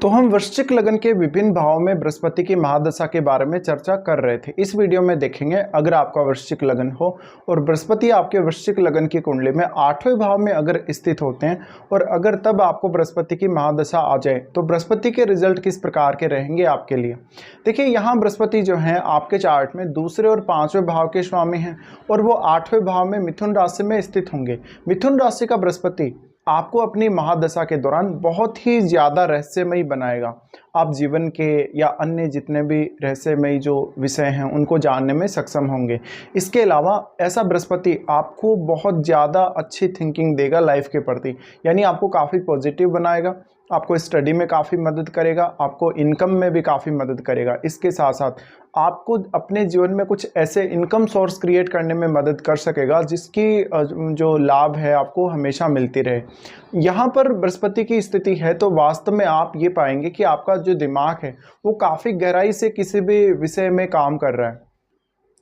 तो हम वृश्चिक लगन के विभिन्न भावों में बृहस्पति की महादशा के बारे में चर्चा कर रहे थे। इस वीडियो में देखेंगे अगर आपका वृश्चिक लगन हो और बृहस्पति आपके वृश्चिक लगन की कुंडली में 8वें भाव में अगर स्थित होते हैं और अगर तब आपको बृहस्पति की महादशा आ जाए तो बृहस्पति के रिजल्ट किस प्रकार के रहेंगे आपके लिए। देखिए, यहाँ बृहस्पति जो है आपके चार्ट में दूसरे और 5वें भाव के स्वामी हैं और वो 8वें भाव में मिथुन राशि में स्थित होंगे। मिथुन राशि का बृहस्पति आपको अपनी महादशा के दौरान बहुत ही ज़्यादा रहस्यमयी बनाएगा। आप जीवन के या अन्य जितने भी रहस्यमयी जो विषय हैं उनको जानने में सक्षम होंगे। इसके अलावा ऐसा बृहस्पति आपको बहुत ज़्यादा अच्छी थिंकिंग देगा लाइफ के प्रति, यानी आपको काफ़ी पॉजिटिव बनाएगा, आपको स्टडी में काफ़ी मदद करेगा, आपको इनकम में भी काफ़ी मदद करेगा। इसके साथ साथ आपको अपने जीवन में कुछ ऐसे इनकम सोर्स क्रिएट करने में मदद कर सकेगा जिसकी जो लाभ है आपको हमेशा मिलती रहे। यहाँ पर बृहस्पति की स्थिति है तो वास्तव में आप ये पाएंगे कि आपका जो दिमाग है वो काफ़ी गहराई से किसी भी विषय में काम कर रहा है।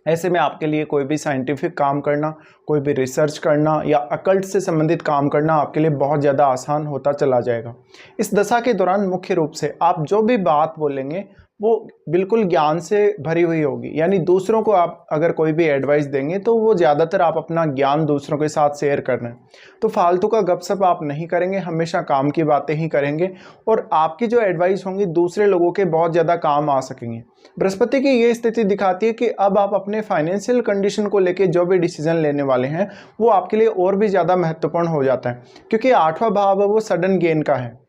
ऐसे में आपके लिए कोई भी साइंटिफिक काम करना, कोई भी रिसर्च करना या अकल्ट से संबंधित काम करना आपके लिए बहुत ज़्यादा आसान होता चला जाएगा। इस दशा के दौरान मुख्य रूप से आप जो भी बात बोलेंगे वो बिल्कुल ज्ञान से भरी हुई होगी, यानी दूसरों को आप अगर कोई भी एडवाइस देंगे तो वो ज़्यादातर आप अपना ज्ञान दूसरों के साथ शेयर कर रहे हैं। तो फालतू का गपशप आप नहीं करेंगे, हमेशा काम की बातें ही करेंगे और आपकी जो एडवाइस होंगी दूसरे लोगों के बहुत ज़्यादा काम आ सकेंगे। बृहस्पति की ये स्थिति दिखाती है कि अब आप अपने फाइनेंशियल कंडीशन को लेकर जो भी डिसीजन लेने वाले हैं वो आपके लिए और भी ज़्यादा महत्वपूर्ण हो जाता है, क्योंकि 8वां भाव है वो सडन गेन का है।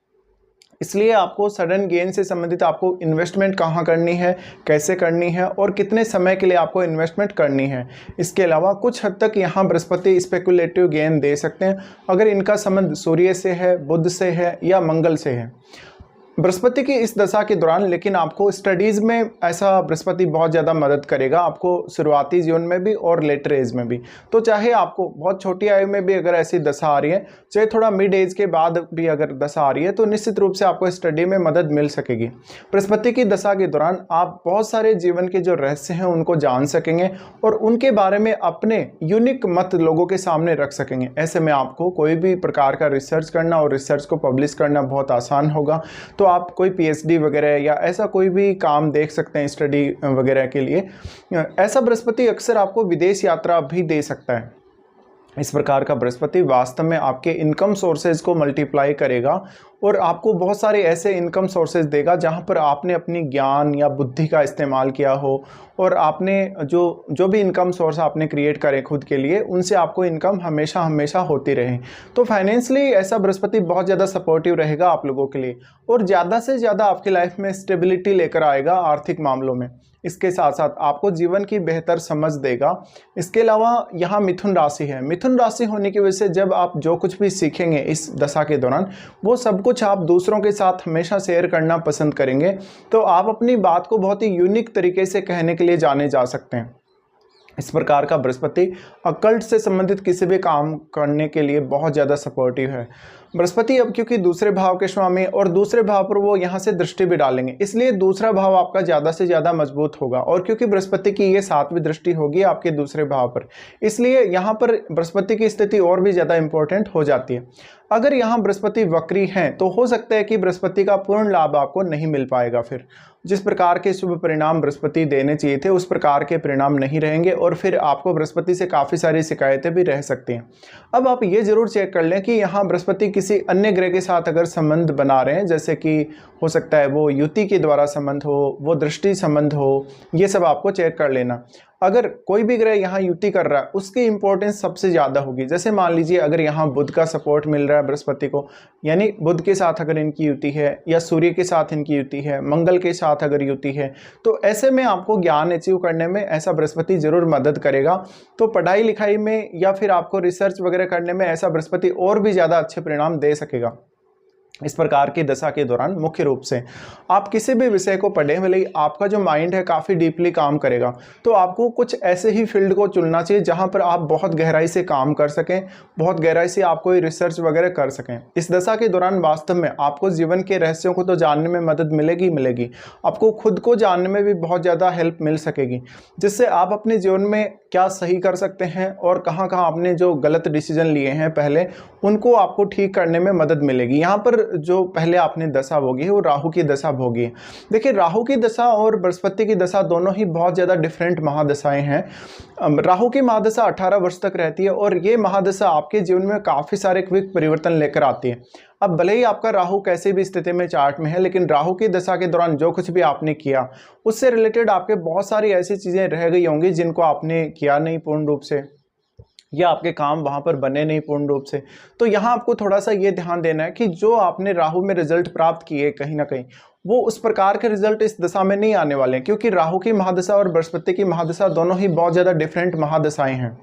इसलिए आपको सडन गेन से संबंधित आपको इन्वेस्टमेंट कहाँ करनी है, कैसे करनी है और कितने समय के लिए आपको इन्वेस्टमेंट करनी है। इसके अलावा कुछ हद तक यहाँ बृहस्पति स्पेकुलेटिव गेन दे सकते हैं अगर इनका संबंध सूर्य से है, बुध से है या मंगल से है। बृहस्पति की इस दशा के दौरान लेकिन आपको स्टडीज़ में ऐसा बृहस्पति बहुत ज़्यादा मदद करेगा, आपको शुरुआती जीवन में भी और लेटर एज में भी। तो चाहे आपको बहुत छोटी आयु में भी अगर ऐसी दशा आ रही है, चाहे थोड़ा मिड एज के बाद भी अगर दशा आ रही है, तो निश्चित रूप से आपको स्टडी में मदद मिल सकेगी। बृहस्पति की दशा के दौरान आप बहुत सारे जीवन के जो रहस्य हैं उनको जान सकेंगे और उनके बारे में अपने यूनिक मत लोगों के सामने रख सकेंगे। ऐसे में आपको कोई भी प्रकार का रिसर्च करना और रिसर्च को पब्लिश करना बहुत आसान होगा। तो आप कोई पीएचडी वगैरह या ऐसा कोई भी काम देख सकते हैं स्टडी वगैरह के लिए। ऐसा बृहस्पति अक्सर आपको विदेश यात्रा भी दे सकता है। इस प्रकार का बृहस्पति वास्तव में आपके इनकम सोर्सेज को मल्टीप्लाई करेगा और आपको बहुत सारे ऐसे इनकम सोर्सेज देगा जहां पर आपने अपनी ज्ञान या बुद्धि का इस्तेमाल किया हो और आपने जो भी इनकम सोर्स आपने क्रिएट करे खुद के लिए, उनसे आपको इनकम हमेशा हमेशा होती रहे। तो फाइनेंशियली ऐसा बृहस्पति बहुत ज़्यादा सपोर्टिव रहेगा आप लोगों के लिए और ज़्यादा से ज़्यादा आपकी लाइफ में स्टेबिलिटी लेकर आएगा आर्थिक मामलों में। इसके साथ साथ आपको जीवन की बेहतर समझ देगा। इसके अलावा यहाँ मिथुन राशि है। मिथुन राशि होने की वजह से जब आप जो कुछ भी सीखेंगे इस दशा के दौरान वो सब कुछ आप दूसरों के साथ हमेशा शेयर करना पसंद करेंगे। तो आप अपनी बात को बहुत ही यूनिक तरीके से कहने के लिए जाने जा सकते हैं। इस प्रकार का बृहस्पति अकल्ट से संबंधित किसी भी काम करने के लिए बहुत ज़्यादा सपोर्टिव है। बृहस्पति अब क्योंकि दूसरे भाव के स्वामी और दूसरे भाव पर वो यहाँ से दृष्टि भी डालेंगे, इसलिए दूसरा भाव आपका ज़्यादा से ज़्यादा मजबूत होगा। और क्योंकि बृहस्पति की ये 7वीं दृष्टि होगी आपके दूसरे भाव पर, इसलिए यहाँ पर बृहस्पति की स्थिति और भी ज़्यादा इंपॉर्टेंट हो जाती है। अगर यहाँ बृहस्पति वक्री हैं तो हो सकता है कि बृहस्पति का पूर्ण लाभ आपको नहीं मिल पाएगा। फिर जिस प्रकार के शुभ परिणाम बृहस्पति देने चाहिए थे उस प्रकार के परिणाम नहीं रहेंगे और फिर आपको बृहस्पति से काफ़ी सारी शिकायतें भी रह सकती हैं। अब आप ये ज़रूर चेक कर लें कि यहाँ बृहस्पति किसी अन्य ग्रह के साथ अगर संबंध बना रहे हैं, जैसे कि हो सकता है वो युति के द्वारा संबंध हो, वो दृष्टि संबंध हो, ये सब आपको चेक कर लेना। अगर कोई भी ग्रह यहाँ युति कर रहा है उसकी इंपॉर्टेंस सबसे ज़्यादा होगी। जैसे मान लीजिए अगर यहाँ बुध का सपोर्ट मिल रहा है बृहस्पति को, यानी बुध के साथ अगर इनकी युति है या सूर्य के साथ इनकी युति है, मंगल के साथ अगर युति है, तो ऐसे में आपको ज्ञान अचीव करने में ऐसा बृहस्पति जरूर मदद करेगा। तो पढ़ाई लिखाई में या फिर आपको रिसर्च वगैरह करने में ऐसा बृहस्पति और भी ज़्यादा अच्छे परिणाम दे सकेगा। इस प्रकार की दशा के दौरान मुख्य रूप से आप किसी भी विषय को पढ़े, भले ही आपका जो माइंड है काफ़ी डीपली काम करेगा, तो आपको कुछ ऐसे ही फील्ड को चुनना चाहिए जहां पर आप बहुत गहराई से काम कर सकें, बहुत गहराई से आप कोई रिसर्च वगैरह कर सकें। इस दशा के दौरान वास्तव में आपको जीवन के रहस्यों को तो जानने में मदद मिलेगी मिलेगी, आपको खुद को जानने में भी बहुत ज़्यादा हेल्प मिल सकेगी, जिससे आप अपने जीवन में क्या सही कर सकते हैं और कहाँ कहाँ आपने जो गलत डिसीजन लिए हैं पहले, उनको आपको ठीक करने में मदद मिलेगी। यहाँ पर जो पहले आपने दशा भोगी है वो राहु की दशा भोगी है। देखिए, राहु की दशा और बृहस्पति की दशा दोनों ही बहुत ज़्यादा डिफरेंट महादशाएं हैं। राहु की महादशा 18 वर्ष तक रहती है और ये महादशा आपके जीवन में काफ़ी सारे क्विक परिवर्तन लेकर आती है। अब भले ही आपका राहु कैसे भी स्थिति में चार्ट में है, लेकिन राहु की दशा के दौरान जो कुछ भी आपने किया उससे रिलेटेड आपके बहुत सारी ऐसी चीज़ें रह गई होंगी जिनको आपने किया नहीं पूर्ण रूप से, या आपके काम वहाँ पर बने नहीं पूर्ण रूप से। तो यहाँ आपको थोड़ा सा ये ध्यान देना है कि जो आपने राहु में रिजल्ट प्राप्त किए कहीं ना कहीं वो उस प्रकार के रिजल्ट इस दशा में नहीं आने वाले हैं, क्योंकि राहु की महादशा और बृहस्पति की महादशा दोनों ही बहुत ज़्यादा डिफरेंट महादशाएं हैं।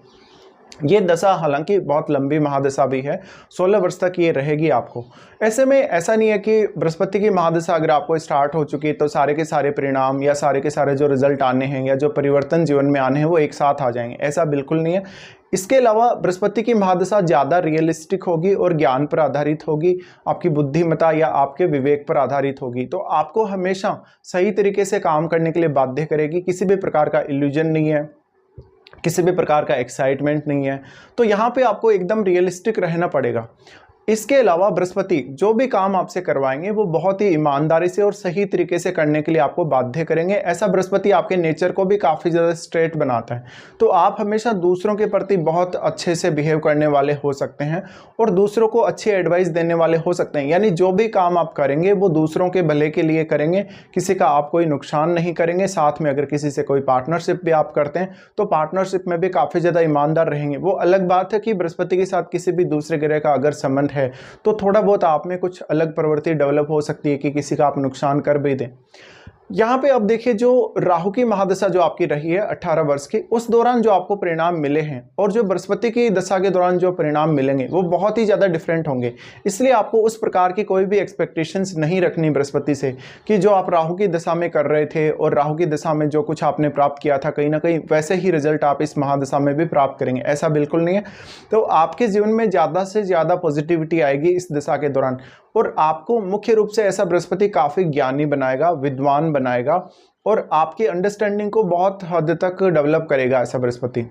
ये दशा हालांकि बहुत लंबी महादशा भी है, 16 वर्ष तक ये रहेगी आपको। ऐसे में ऐसा नहीं है कि बृहस्पति की महादशा अगर आपको स्टार्ट हो चुकी है तो सारे के सारे परिणाम या सारे के सारे जो रिजल्ट आने हैं या जो परिवर्तन जीवन में आने हैं वो एक साथ आ जाएंगे, ऐसा बिल्कुल नहीं है। इसके अलावा बृहस्पति की महादशा ज़्यादा रियलिस्टिक होगी और ज्ञान पर आधारित होगी, आपकी बुद्धिमत्ता या आपके विवेक पर आधारित होगी। तो आपको हमेशा सही तरीके से काम करने के लिए बाध्य करेगी। किसी भी प्रकार का इल्यूजन नहीं है, किसी भी प्रकार का एक्साइटमेंट नहीं है। तो यहाँ पे आपको एकदम रियलिस्टिक रहना पड़ेगा। इसके अलावा बृहस्पति जो भी काम आपसे करवाएंगे वो बहुत ही ईमानदारी से और सही तरीके से करने के लिए आपको बाध्य करेंगे। ऐसा बृहस्पति आपके नेचर को भी काफ़ी ज़्यादा स्ट्रेट बनाता है। तो आप हमेशा दूसरों के प्रति बहुत अच्छे से बिहेव करने वाले हो सकते हैं और दूसरों को अच्छी एडवाइस देने वाले हो सकते हैं। यानी जो भी काम आप करेंगे वो दूसरों के भले के लिए करेंगे, किसी का आप कोई नुकसान नहीं करेंगे। साथ में अगर किसी से कोई पार्टनरशिप भी आप करते हैं तो पार्टनरशिप में भी काफ़ी ज़्यादा ईमानदार रहेंगे। वो अलग बात है कि बृहस्पति के साथ किसी भी दूसरे ग्रह का अगर संबंध है तो थोड़ा बहुत आप में कुछ अलग प्रवृत्ति डेवलप हो सकती है कि किसी का आप नुकसान कर भी दें। यहाँ पे अब देखिए, जो राहु की महादशा जो आपकी रही है 18 वर्ष की, उस दौरान जो आपको परिणाम मिले हैं और जो बृहस्पति की दशा के दौरान जो परिणाम मिलेंगे वो बहुत ही ज़्यादा डिफरेंट होंगे। इसलिए आपको उस प्रकार की कोई भी एक्सपेक्टेशंस नहीं रखनी बृहस्पति से कि जो आप राहु की दशा में कर रहे थे और राहु की दशा में जो कुछ आपने प्राप्त किया था कहीं ना कहीं वैसे ही रिजल्ट आप इस महादशा में भी प्राप्त करेंगे, ऐसा बिल्कुल नहीं है। तो आपके जीवन में ज़्यादा से ज़्यादा पॉजिटिविटी आएगी इस दशा के दौरान और आपको मुख्य रूप से ऐसा बृहस्पति काफ़ी ज्ञानी बनाएगा, विद्वान बनाएगा और आपकी अंडरस्टैंडिंग को बहुत हद तक डेवलप करेगा ऐसा बृहस्पति।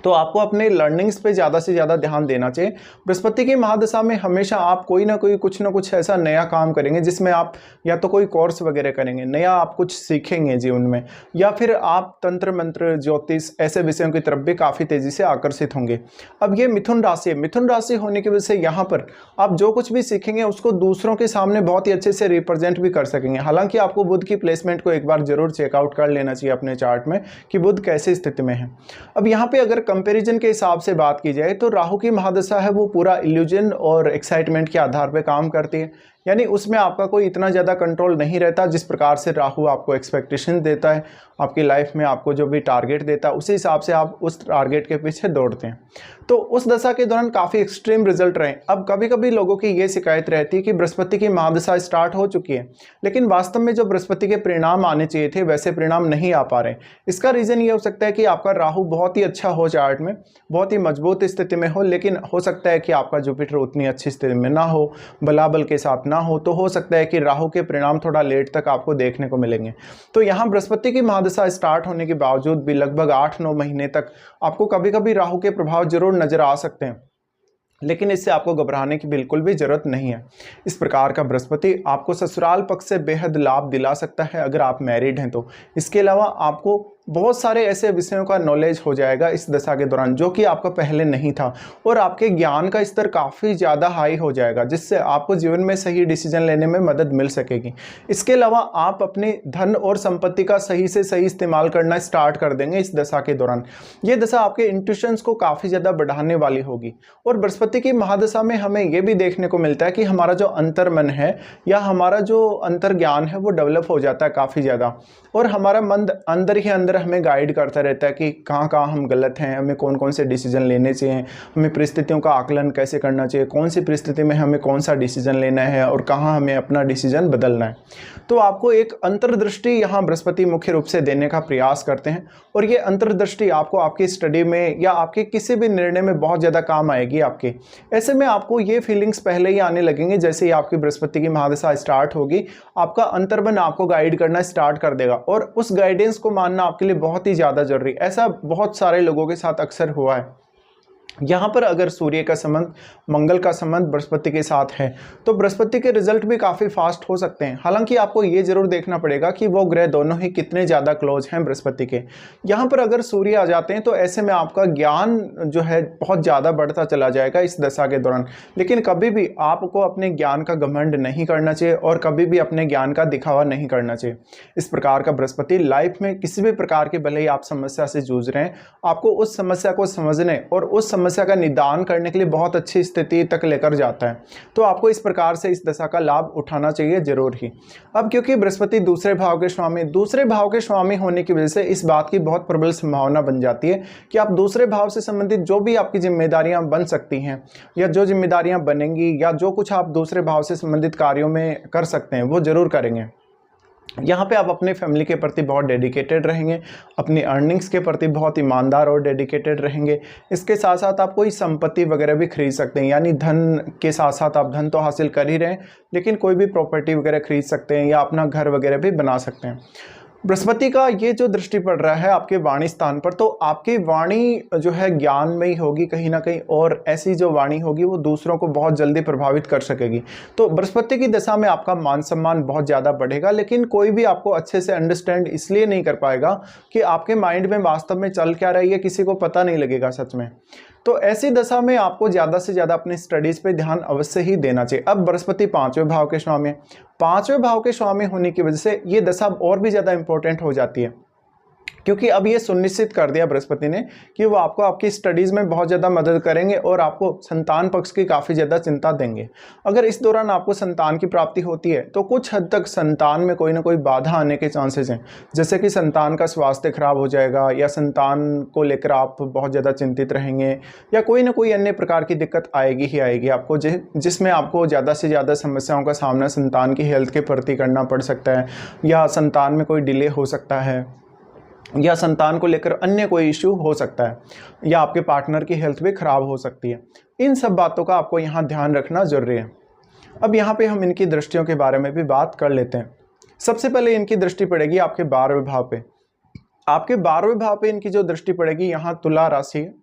तो आपको अपने लर्निंग्स पे ज़्यादा से ज़्यादा ध्यान देना चाहिए। बृहस्पति की महादशा में हमेशा आप कोई ना कोई कुछ ना कुछ ऐसा नया काम करेंगे जिसमें आप या तो कोई कोर्स वगैरह करेंगे, नया आप कुछ सीखेंगे जीवन में, या फिर आप तंत्र मंत्र ज्योतिष ऐसे विषयों की तरफ भी काफ़ी तेज़ी से आकर्षित होंगे। अब ये मिथुन राशि है, मिथुन राशि होने की वजह से यहाँ पर आप जो कुछ भी सीखेंगे उसको दूसरों के सामने बहुत ही अच्छे से रिप्रेजेंट भी कर सकेंगे। हालांकि आपको बुध की प्लेसमेंट को एक बार जरूर चेकआउट कर लेना चाहिए अपने चार्ट में कि बुध कैसी स्थिति में है। अब यहाँ पे अगर कंपैरिजन के हिसाब से बात की जाए तो राहु की महादशा है वो पूरा इल्यूजन और एक्साइटमेंट के आधार पर काम करती है। यानी उसमें आपका कोई इतना ज़्यादा कंट्रोल नहीं रहता। जिस प्रकार से राहु आपको एक्सपेक्टेशन देता है, आपकी लाइफ में आपको जो भी टारगेट देता है उसी हिसाब से आप उस टारगेट के पीछे दौड़ते हैं। तो उस दशा के दौरान काफ़ी एक्सट्रीम रिजल्ट रहे। अब कभी कभी लोगों की ये शिकायत रहती है कि बृहस्पति की महादशा स्टार्ट हो चुकी है लेकिन वास्तव में जो बृहस्पति के परिणाम आने चाहिए थे वैसे परिणाम नहीं आ पा रहे। इसका रीज़न ये हो सकता है कि आपका राहु बहुत ही अच्छा हो चार्ट में, बहुत ही मजबूत स्थिति में हो, लेकिन हो सकता है कि आपका जुपिटर उतनी अच्छी स्थिति में ना हो, बलाबल के साथ ना हो। तो हो सकता है कि राहु के परिणाम थोड़ा लेट तक आपको देखने को मिलेंगे। तो यहाँ बृहस्पति की महादशा स्टार्ट होने के बावजूद भी लगभग 8-9 महीने तक आपको कभी कभी राहु के प्रभाव जरूर नजर आ सकते हैं, लेकिन इससे आपको घबराने की बिल्कुल भी जरूरत नहीं है। इस प्रकार का बृहस्पति आपको ससुराल पक्ष से बेहद लाभ दिला सकता है अगर आप मैरिड हैं तो। इसके अलावा आपको बहुत सारे ऐसे विषयों का नॉलेज हो जाएगा इस दशा के दौरान जो कि आपका पहले नहीं था और आपके ज्ञान का स्तर काफ़ी ज़्यादा हाई हो जाएगा जिससे आपको जीवन में सही डिसीजन लेने में मदद मिल सकेगी। इसके अलावा आप अपने धन और संपत्ति का सही से सही इस्तेमाल करना स्टार्ट कर देंगे इस दशा के दौरान। ये दशा आपके इंट्यूशंस को काफ़ी ज़्यादा बढ़ाने वाली होगी। और बृहस्पति की महादशा में हमें ये भी देखने को मिलता है कि हमारा जो अंतर्मन है या हमारा जो अंतर ज्ञान है वो डेवलप हो जाता है काफ़ी ज़्यादा और हमारा मन अंदर ही अंदर हमें गाइड करता रहता है कि कहाँ कहाँ हम गलत हैं, हमें कौन कौन से डिसीजन लेने चाहिए, हमें परिस्थितियों का आकलन कैसे करना चाहिए, कौन सी परिस्थिति में हमें कौन सा डिसीजन लेना है और कहाँ हमें अपना डिसीजन बदलना है। तो आपको एक अंतर्दृष्टि यहाँ बृहस्पति मुख्य रूप से देने का प्रयास करते हैं और ये अंतर्दृष्टि आपको आपकी स्टडी में या आपके किसी भी निर्णय में बहुत ज़्यादा काम आएगी आपके। ऐसे में आपको ये फीलिंग्स पहले ही आने लगेंगे जैसे ही आपकी बृहस्पति की महादशा स्टार्ट होगी, आपका अंतर्मन आपको गाइड करना स्टार्ट कर देगा और उस गाइडेंस को मानना आपके लिए बहुत ही ज़्यादा जरूरी। ऐसा बहुत सारे लोगों के साथ अक्सर हुआ है यहाँ पर अगर सूर्य का संबंध, मंगल का संबंध बृहस्पति के साथ है तो बृहस्पति के रिजल्ट भी काफ़ी फास्ट हो सकते हैं। हालांकि आपको ये जरूर देखना पड़ेगा कि वो ग्रह दोनों ही कितने ज़्यादा क्लोज हैं बृहस्पति के। यहाँ पर अगर सूर्य आ जाते हैं तो ऐसे में आपका ज्ञान जो है बहुत ज़्यादा बढ़ता चला जाएगा इस दशा के दौरान। लेकिन कभी भी आपको अपने ज्ञान का घमंड नहीं करना चाहिए और कभी भी अपने ज्ञान का दिखावा नहीं करना चाहिए। इस प्रकार का बृहस्पति लाइफ में किसी भी प्रकार के, भले ही आप समस्या से जूझ रहे हैं, आपको उस समस्या को समझने और उस समस्या का निदान करने के लिए बहुत अच्छी स्थिति तक लेकर जाता है। तो आपको इस प्रकार से इस दशा का लाभ उठाना चाहिए जरूर ही। अब क्योंकि बृहस्पति दूसरे भाव के स्वामी होने की वजह से इस बात की बहुत प्रबल संभावना बन जाती है कि आप दूसरे भाव से संबंधित जो भी आपकी जिम्मेदारियां बन सकती हैं या जो जिम्मेदारियां बनेंगी या जो कुछ आप दूसरे भाव से संबंधित कार्यों में कर सकते हैं वो जरूर करेंगे। यहाँ पे आप अपने फैमिली के प्रति बहुत डेडिकेटेड रहेंगे, अपनी अर्निंग्स के प्रति बहुत ईमानदार और डेडिकेटेड रहेंगे। इसके साथ साथ आप कोई संपत्ति वगैरह भी खरीद सकते हैं, यानी धन के साथ साथ आप धन तो हासिल कर ही रहे हैं लेकिन कोई भी प्रॉपर्टी वगैरह खरीद सकते हैं या अपना घर वगैरह भी बना सकते हैं। बृहस्पति का ये जो दृष्टि पड़ रहा है आपके वाणी स्थान पर, तो आपकी वाणी जो है ज्ञान में ही होगी कहीं ना कहीं, और ऐसी जो वाणी होगी वो दूसरों को बहुत जल्दी प्रभावित कर सकेगी। तो बृहस्पति की दशा में आपका मान सम्मान बहुत ज़्यादा बढ़ेगा, लेकिन कोई भी आपको अच्छे से अंडरस्टैंड इसलिए नहीं कर पाएगा कि आपके माइंड में वास्तव में चल क्या रही है, किसी को पता नहीं लगेगा सच में। तो ऐसी दशा में आपको ज़्यादा से ज़्यादा अपनी स्टडीज़ पे ध्यान अवश्य ही देना चाहिए। अब बृहस्पति 5वें भाव के स्वामी है, 5वें भाव के स्वामी होने की वजह से ये दशा और भी ज़्यादा इंपॉर्टेंट हो जाती है, क्योंकि अब ये सुनिश्चित कर दिया बृहस्पति ने कि वो आपको आपकी स्टडीज़ में बहुत ज़्यादा मदद करेंगे और आपको संतान पक्ष की काफ़ी ज़्यादा चिंता देंगे। अगर इस दौरान आपको संतान की प्राप्ति होती है तो कुछ हद तक संतान में कोई ना कोई बाधा आने के चांसेस हैं, जैसे कि संतान का स्वास्थ्य खराब हो जाएगा या संतान को लेकर आप बहुत ज़्यादा चिंतित रहेंगे या कोई ना कोई अन्य प्रकार की दिक्कत आएगी ही आएगी आपको, जिसमें आपको ज़्यादा से ज़्यादा समस्याओं का सामना संतान की हेल्थ के प्रति करना पड़ सकता है, या संतान में कोई डिले हो सकता है, या संतान को लेकर अन्य कोई इश्यू हो सकता है, या आपके पार्टनर की हेल्थ भी खराब हो सकती है। इन सब बातों का आपको यहाँ ध्यान रखना जरूरी है। अब यहाँ पे हम इनकी दृष्टियों के बारे में भी बात कर लेते हैं। सबसे पहले इनकी दृष्टि पड़ेगी आपके 12वें भाव पे। आपके 12वें भाव पे इनकी जो दृष्टि पड़ेगी, यहाँ तुला राशि है।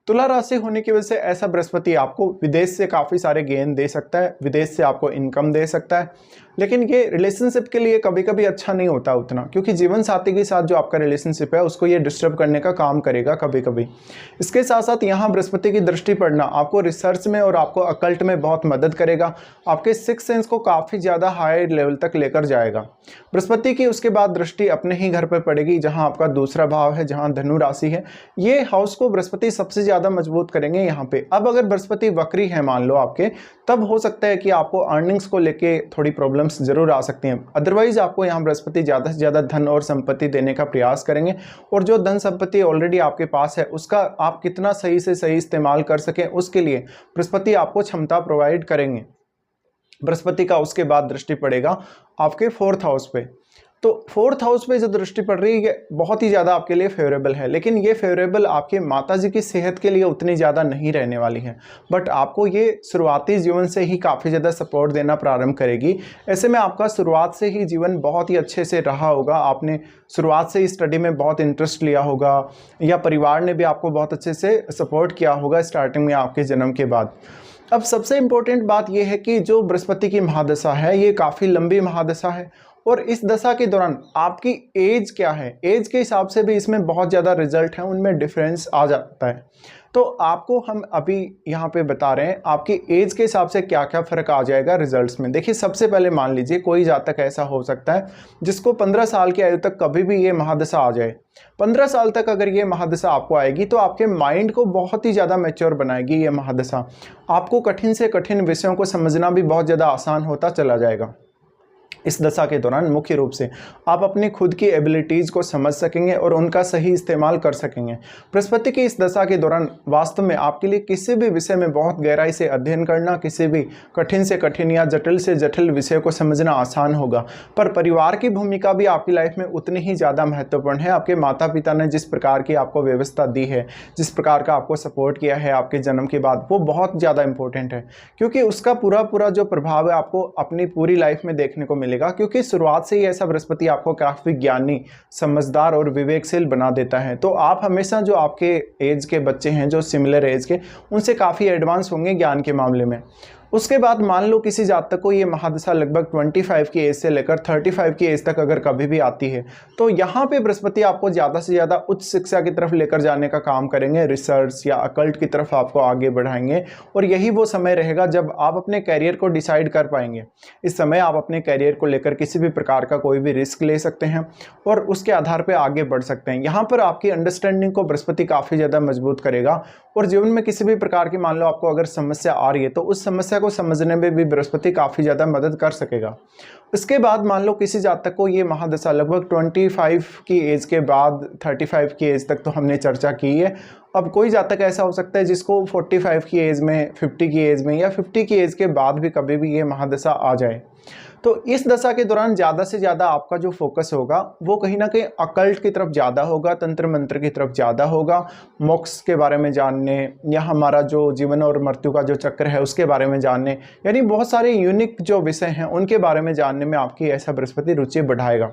तुला राशि होने की वजह से ऐसा बृहस्पति आपको विदेश से काफ़ी सारे गेन दे सकता है, विदेश से आपको इनकम दे सकता है, लेकिन ये रिलेशनशिप के लिए कभी कभी अच्छा नहीं होता उतना, क्योंकि जीवन साथी के साथ जो आपका रिलेशनशिप है उसको ये डिस्टर्ब करने का काम करेगा कभी कभी। इसके साथ साथ यहाँ बृहस्पति की दृष्टि पड़ना आपको रिसर्च में और आपको अकल्ट में बहुत मदद करेगा, आपके सिक्स सेंस को काफ़ी ज़्यादा हाई लेवल तक लेकर जाएगा। बृहस्पति की उसके बाद दृष्टि अपने ही घर पर पड़ेगी जहाँ आपका दूसरा भाव है, जहाँ धनु राशि है। ये हाउस को बृहस्पति सबसे ज़्यादा मजबूत करेंगे यहाँ पे। अब अगर बृहस्पति वक्री है मान लो आपके, तब हो सकता है कि आपको अर्निंग्स को लेके थोड़ी प्रॉब्लम्स जरूर आ सकती हैं। अदरवाइज आपको यहाँ बृहस्पति ज़्यादा से ज़्यादा धन और संपत्ति देने का प्रयास करेंगे, और जो धन संपत्ति ऑलरेडी आपके पास है उसका आप कितना सही से सही इस्तेमाल कर सकें उसके लिए बृहस्पति आपको क्षमता प्रोवाइड करेंगे। बृहस्पति का उसके बाद दृष्टि पड़ेगा आपके 4th हाउस पे। तो 4th हाउस पे जो दृष्टि पड़ रही है बहुत ही ज़्यादा आपके लिए फेवरेबल है, लेकिन ये फेवरेबल आपके माताजी की सेहत के लिए उतनी ज़्यादा नहीं रहने वाली है, बट आपको ये शुरुआती जीवन से ही काफ़ी ज़्यादा सपोर्ट देना प्रारंभ करेगी। ऐसे में आपका शुरुआत से ही जीवन बहुत ही अच्छे से रहा होगा, आपने शुरुआत से ही स्टडी में बहुत इंटरेस्ट लिया होगा, या परिवार ने भी आपको बहुत अच्छे से सपोर्ट किया होगा स्टार्टिंग में आपके जन्म के बाद। अब सबसे इम्पोर्टेंट बात यह है कि जो बृहस्पति की महादशा है ये काफ़ी लंबी महादशा है, और इस दशा के दौरान आपकी एज क्या है, एज के हिसाब से भी इसमें बहुत ज़्यादा रिजल्ट है, उनमें डिफरेंस आ जाता है। तो आपको हम अभी यहाँ पे बता रहे हैं आपकी एज के हिसाब से क्या क्या फ़र्क आ जाएगा रिजल्ट्स में। देखिए, सबसे पहले मान लीजिए कोई जातक ऐसा हो सकता है जिसको 15 साल की आयु तक कभी भी ये महादशा आ जाए। 15 साल तक अगर ये महादशा आपको आएगी तो आपके माइंड को बहुत ही ज़्यादा मैच्योर बनाएगी ये महादशा। आपको कठिन से कठिन विषयों को समझना भी बहुत ज़्यादा आसान होता चला जाएगा। इस दशा के दौरान मुख्य रूप से आप अपनी खुद की एबिलिटीज़ को समझ सकेंगे और उनका सही इस्तेमाल कर सकेंगे। बृहस्पति की इस दशा के दौरान वास्तव में आपके लिए किसी भी विषय में बहुत गहराई से अध्ययन करना, किसी भी कठिन से कठिन या जटिल से जटिल विषय को समझना आसान होगा। पर परिवार की भूमिका भी आपकी लाइफ में उतनी ही ज़्यादा महत्वपूर्ण है। आपके माता पिता ने जिस प्रकार की आपको व्यवस्था दी है, जिस प्रकार का आपको सपोर्ट किया है आपके जन्म के बाद, वो बहुत ज़्यादा इंपॉर्टेंट है, क्योंकि उसका पूरा जो प्रभाव है आपको अपनी पूरी लाइफ में देखने को मिलेगा। मिलेगा, क्योंकि शुरुआत से ही ऐसा बृहस्पति आपको काफ़ी ज्ञानी, समझदार और विवेकशील बना देता है। तो आप हमेशा जो आपके एज के बच्चे हैं, जो सिमिलर एज के, उनसे काफ़ी एडवांस होंगे ज्ञान के मामले में। उसके बाद मान लो किसी जातक को ये महादशा लगभग 25 की एज से लेकर 35 की एज तक अगर कभी भी आती है, तो यहाँ पे बृहस्पति आपको ज़्यादा से ज़्यादा उच्च शिक्षा की तरफ लेकर जाने का काम करेंगे, रिसर्च या अकल्ट की तरफ आपको आगे बढ़ाएंगे। और यही वो समय रहेगा जब आप अपने कैरियर को डिसाइड कर पाएंगे। इस समय आप अपने कैरियर को लेकर किसी भी प्रकार का कोई भी रिस्क ले सकते हैं और उसके आधार पर आगे बढ़ सकते हैं। यहाँ पर आपकी अंडरस्टैंडिंग को बृहस्पति काफ़ी ज़्यादा मजबूत करेगा और जीवन में किसी भी प्रकार की मान लो आपको अगर समस्या आ रही है, तो उस समस्या को समझने में भी बृहस्पति काफ़ी ज़्यादा मदद कर सकेगा। इसके बाद मान लो किसी जातक को ये महादशा लगभग 25 की एज के बाद 35 की एज तक तो हमने चर्चा की है। अब कोई जातक ऐसा हो सकता है जिसको 45 की एज में, 50 की एज में या 50 की एज के बाद भी कभी भी ये महादशा आ जाए। तो इस दशा के दौरान ज़्यादा से ज़्यादा आपका जो फोकस होगा वो कहीं ना कहीं अकल्ट की तरफ ज़्यादा होगा, तंत्र मंत्र की तरफ ज़्यादा होगा, मोक्ष के बारे में जानने या हमारा जो जीवन और मृत्यु का जो चक्र है उसके बारे में जानने, यानी बहुत सारे यूनिक जो विषय हैं उनके बारे में जानने में आपकी ऐसा बृहस्पति रुचि बढ़ाएगा।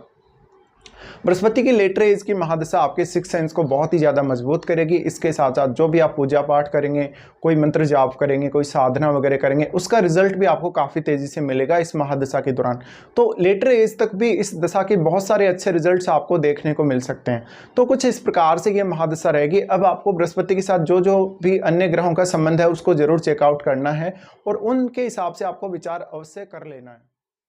बृहस्पति की लेटर एज की महादशा आपके सिक्स सेंस को बहुत ही ज़्यादा मजबूत करेगी। इसके साथ साथ जो भी आप पूजा पाठ करेंगे, कोई मंत्र जाप करेंगे, कोई साधना वगैरह करेंगे, उसका रिजल्ट भी आपको काफ़ी तेज़ी से मिलेगा इस महादशा के दौरान। तो लेटर एज तक भी इस दशा के बहुत सारे अच्छे रिजल्ट्स आपको देखने को मिल सकते हैं। तो कुछ इस प्रकार से ये महादशा रहेगी। अब आपको बृहस्पति के साथ जो जो भी अन्य ग्रहों का संबंध है उसको जरूर चेकआउट करना है और उनके हिसाब से आपको विचार अवश्य कर लेना है।